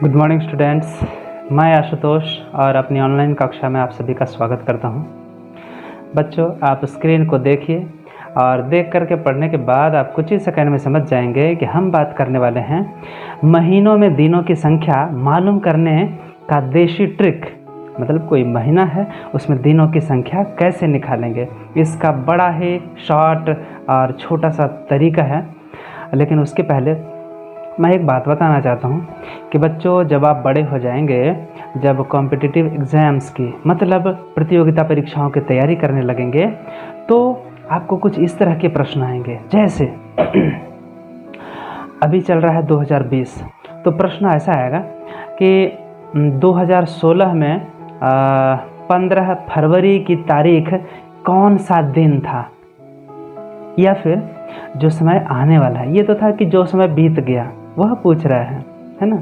Good morning students. मैं आशुतोष और अपनी ऑनलाइन कक्षा में आप सभी का स्वागत करता हूं। बच्चों, आप स्क्रीन को देखिए और देख करके पढ़ने के बाद आप कुछ ही सेकंड में समझ जाएंगे कि हम बात करने वाले हैं महीनों में दिनों की संख्या मालूम करने का देशी ट्रिक। मतलब कोई महीना है, उसमें दिनों की संख्या कैसे निकालेंगे, इसका बड़ा ही शॉर्ट और छोटा सा तरीका है। लेकिन उसके पहले मैं एक बात बताना चाहता हूँ कि बच्चों, जब आप बड़े हो जाएंगे, जब कॉम्पिटिटिव एग्ज़ाम्स की मतलब प्रतियोगिता परीक्षाओं की तैयारी करने लगेंगे, तो आपको कुछ इस तरह के प्रश्न आएंगे। जैसे अभी चल रहा है 2020, तो प्रश्न ऐसा आएगा कि 2016 में 15 फरवरी की तारीख कौन सा दिन था, या फिर जो समय आने वाला है। ये तो था कि जो समय बीत गया वह पूछ रहा है ना।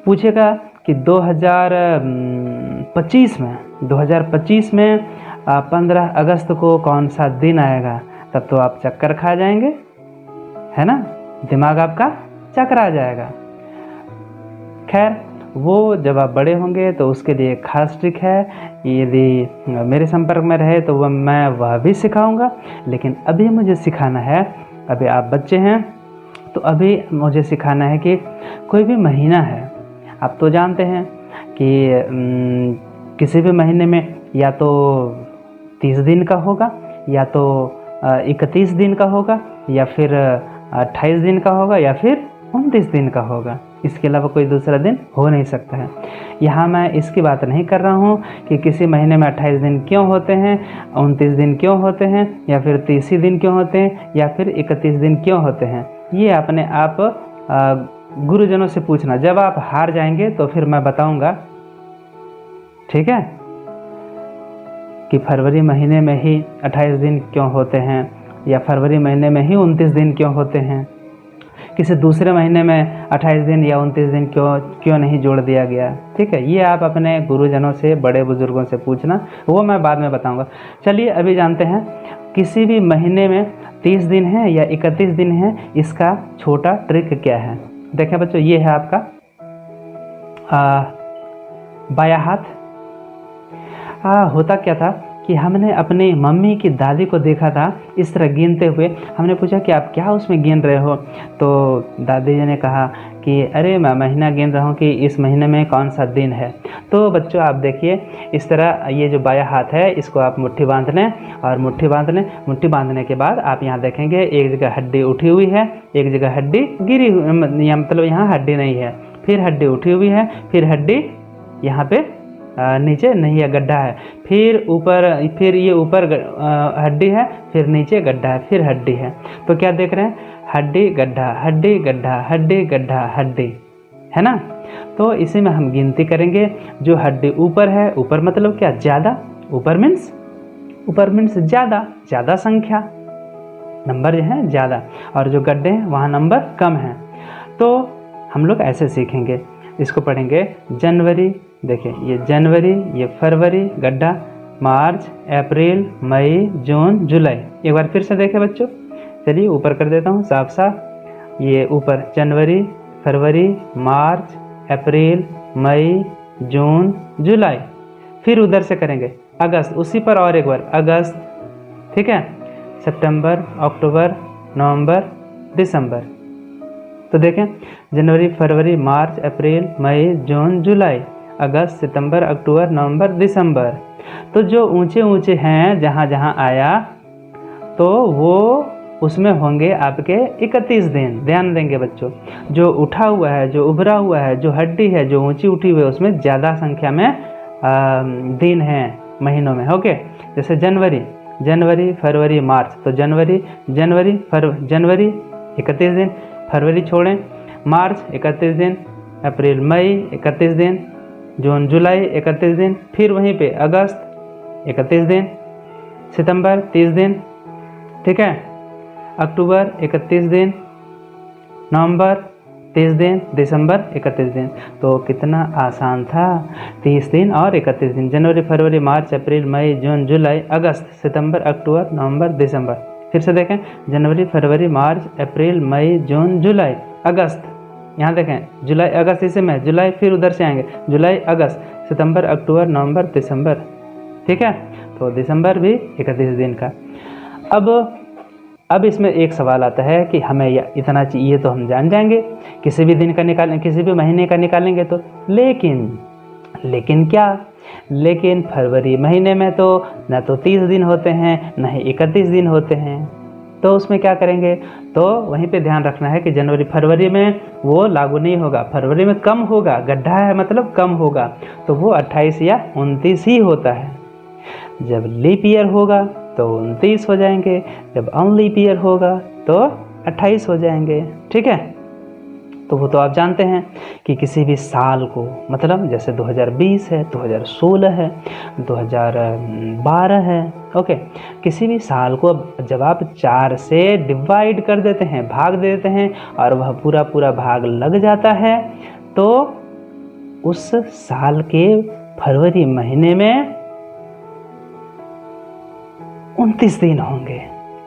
पूछेगा कि 2025 में 15 अगस्त को कौन सा दिन आएगा, तब तो आप चक्कर खा जाएंगे, है ना। दिमाग आपका चकरा जाएगा। खैर, वो जब आप बड़े होंगे तो उसके लिए एक खास ट्रिक है। यदि मेरे संपर्क में रहे तो मैं वह भी सिखाऊंगा, लेकिन अभी मुझे सिखाना है, अभी आप बच्चे हैं तो अभी मुझे सिखाना है कि कोई भी महीना है, आप तो जानते हैं कि किसी भी महीने में या तो 30 दिन का होगा, या तो 31 दिन का होगा, या फिर 28 दिन का होगा, या फिर 29 दिन का होगा। इसके अलावा कोई दूसरा दिन हो नहीं सकता है। यहाँ मैं इसकी बात नहीं कर रहा हूँ कि किसी महीने में 28 दिन क्यों होते हैं, 29 दिन क्यों होते हैं, या फिर 30 दिन क्यों होते हैं, या फिर 31 दिन क्यों होते हैं। ये अपने आप गुरुजनों से पूछना। जब आप हार जाएंगे तो फिर मैं बताऊंगा, ठीक है, कि फरवरी महीने में ही 28 दिन क्यों होते हैं, या फरवरी महीने में ही 29 दिन क्यों होते हैं, किसी दूसरे महीने में 28 दिन या 29 दिन क्यों नहीं जोड़ दिया गया। ठीक है, ये आप अपने गुरुजनों से, बड़े बुजुर्गों से पूछना, वो मैं बाद में बताऊंगा। चलिए अभी जानते हैं किसी भी महीने में 30 दिन है या 31 दिन है, इसका छोटा ट्रिक क्या है। देखें बच्चों, ये है आपका बायां हाथ। होता क्या था कि हमने अपनी मम्मी की दादी को देखा था इस तरह गिनते हुए। हमने पूछा कि आप क्या उसमें गिन रहे हो, तो दादी जी ने कहा कि अरे मैं महीना गिन रहा हूँ कि इस महीने में कौन सा दिन है। तो बच्चों आप देखिए, इस तरह ये जो बायां हाथ है, इसको आप मुट्ठी बांध लें और मुट्ठी बांध लें। मुट्ठी बांधने के बाद आप यहाँ देखेंगे एक जगह हड्डी उठी हुई है, एक जगह हड्डी गिरी हुई, मतलब यहाँ हड्डी नहीं है, फिर हड्डी उठी हुई है, फिर हड्डी यहाँ पे नीचे नहीं है, गड्ढा है, फिर ऊपर, फिर ये ऊपर हड्डी है, फिर नीचे गड्ढा है, फिर हड्डी है। तो क्या देख रहे हैं, हड्डी गड्ढा, हड्डी गड्ढा, हड्डी गड्ढा, हड्डी, है ना। तो इसी में हम गिनती करेंगे। जो हड्डी ऊपर है, ऊपर मतलब क्या, ज़्यादा, ऊपर मीन्स ज़्यादा संख्या, नंबर जो है ज़्यादा, और जो गड्ढे हैं वहाँ नंबर कम है। तो हम लोग ऐसे सीखेंगे, इसको पढ़ेंगे। जनवरी, देखिए ये जनवरी, ये फरवरी गड्ढा, मार्च, अप्रैल, मई, जून, जुलाई। एक बार फिर से देखें बच्चों, चलिए ऊपर कर देता हूँ साफ साफ। ये ऊपर जनवरी, फरवरी, मार्च, अप्रैल, मई, जून, जुलाई। फिर उधर से करेंगे अगस्त, उसी पर और एक बार अगस्त, ठीक है, सितंबर, अक्टूबर, नवंबर, दिसंबर। तो देखें, जनवरी, फरवरी, मार्च, अप्रैल, मई, जून, जुलाई, अगस्त, सितंबर, अक्टूबर, नवंबर, दिसंबर। तो जो ऊंचे ऊंचे हैं, जहाँ जहाँ आया, तो वो उसमें होंगे आपके 31 दिन। ध्यान देंगे बच्चों, जो उठा हुआ है, जो उभरा हुआ है, जो हड्डी है, जो ऊंची उठी हुई है, उसमें ज़्यादा संख्या में दिन हैं महीनों में। ओके, जैसे जनवरी, फरवरी, मार्च। तो जनवरी 31 दिन, फरवरी छोड़ें, मार्च 31 दिन, अप्रैल मई 31 दिन, जून जुलाई 31 दिन, फिर वहीं पे अगस्त 31 दिन, सितंबर 30 दिन, ठीक है, अक्टूबर 31 दिन, नवंबर 30 दिन, दिसंबर 31 दिन। तो कितना आसान था, 30 दिन और 31 दिन। जनवरी, फरवरी, मार्च, अप्रैल, मई, जून, जुलाई, अगस्त, सितंबर, अक्टूबर, नवंबर, दिसंबर। फिर से देखें, जनवरी, फरवरी, मार्च, अप्रैल, मई, जून, जुलाई, अगस्त, यहाँ देखें जुलाई अगस्त इसी में, जुलाई फिर उधर से आएंगे, जुलाई अगस्त सितंबर अक्टूबर नवंबर दिसंबर, ठीक है। तो दिसंबर भी 31 दिन का। अब इसमें एक सवाल आता है कि हमें इतना चाहिए तो हम जान जाएंगे, किसी भी दिन का निकालें, किसी भी महीने का निकालेंगे तो, लेकिन क्या, लेकिन फरवरी महीने में तो न तो 30 दिन होते हैं न ही 31 दिन होते हैं। तो उसमें क्या करेंगे, तो वहीं पे ध्यान रखना है कि जनवरी फरवरी में वो लागू नहीं होगा, फरवरी में कम होगा, गड्ढा है मतलब कम होगा, तो वो 28 या 29 ही होता है। जब लीप ईयर होगा तो 29 हो जाएंगे, जब अनलीप ईयर होगा तो 28 हो जाएंगे, ठीक है। तो वो तो आप जानते हैं कि किसी भी साल को, मतलब जैसे 2020 है, 2016 है, 2012 है, ओके, किसी भी साल को जब आप 4 से डिवाइड कर देते हैं, भाग देते हैं, और वह पूरा भाग लग जाता है, तो उस साल के फरवरी महीने में 29 दिन होंगे,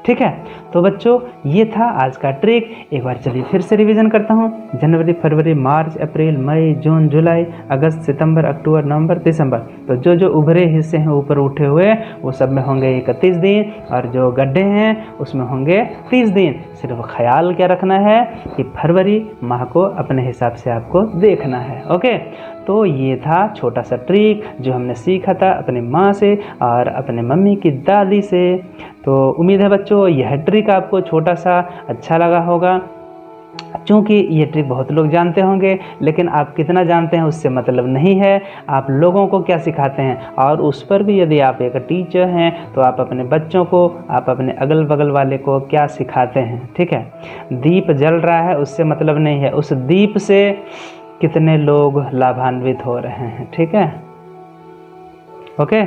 ठीक है। तो बच्चों ये था आज का ट्रिक। एक बार चलिए फिर से रिवीजन करता हूँ। जनवरी फरवरी मार्च अप्रैल मई जून जुलाई अगस्त सितंबर अक्टूबर नवंबर दिसंबर, तो जो उभरे हिस्से हैं ऊपर उठे हुए वो सब में होंगे 31 दिन, और जो गड्ढे हैं उसमें होंगे 30 दिन। सिर्फ ख्याल क्या रखना है कि फरवरी माह को अपने हिसाब से आपको देखना है, ओके। तो ये था छोटा सा ट्रिक जो हमने सीखा था अपनी माँ से और अपने मम्मी की दादी से। तो उम्मीद है बच्चों यह ट्रिक आपको छोटा सा अच्छा लगा होगा, क्योंकि ये ट्रिक बहुत लोग जानते होंगे, लेकिन आप कितना जानते हैं उससे मतलब नहीं है, आप लोगों को क्या सिखाते हैं। और उस पर भी यदि आप एक टीचर हैं तो आप अपने बच्चों को, आप अपने अगल बगल वाले को क्या सिखाते हैं, ठीक है। दीप जल रहा है उससे मतलब नहीं है, उस दीप से कितने लोग लाभान्वित हो रहे हैं, ठीक है, ओके।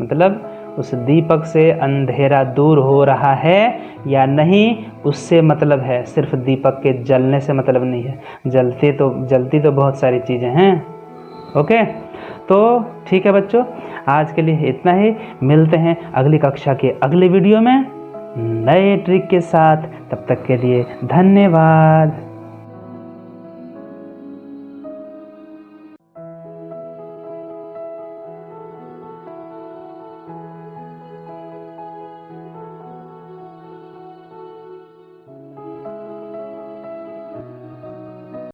मतलब उस दीपक से अंधेरा दूर हो रहा है या नहीं, उससे मतलब है, सिर्फ दीपक के जलने से मतलब नहीं है। जलती तो बहुत सारी चीज़ें हैं, ओके। तो ठीक है बच्चों, आज के लिए इतना ही। मिलते हैं अगली कक्षा के अगले वीडियो में नए ट्रिक के साथ। तब तक के लिए धन्यवाद।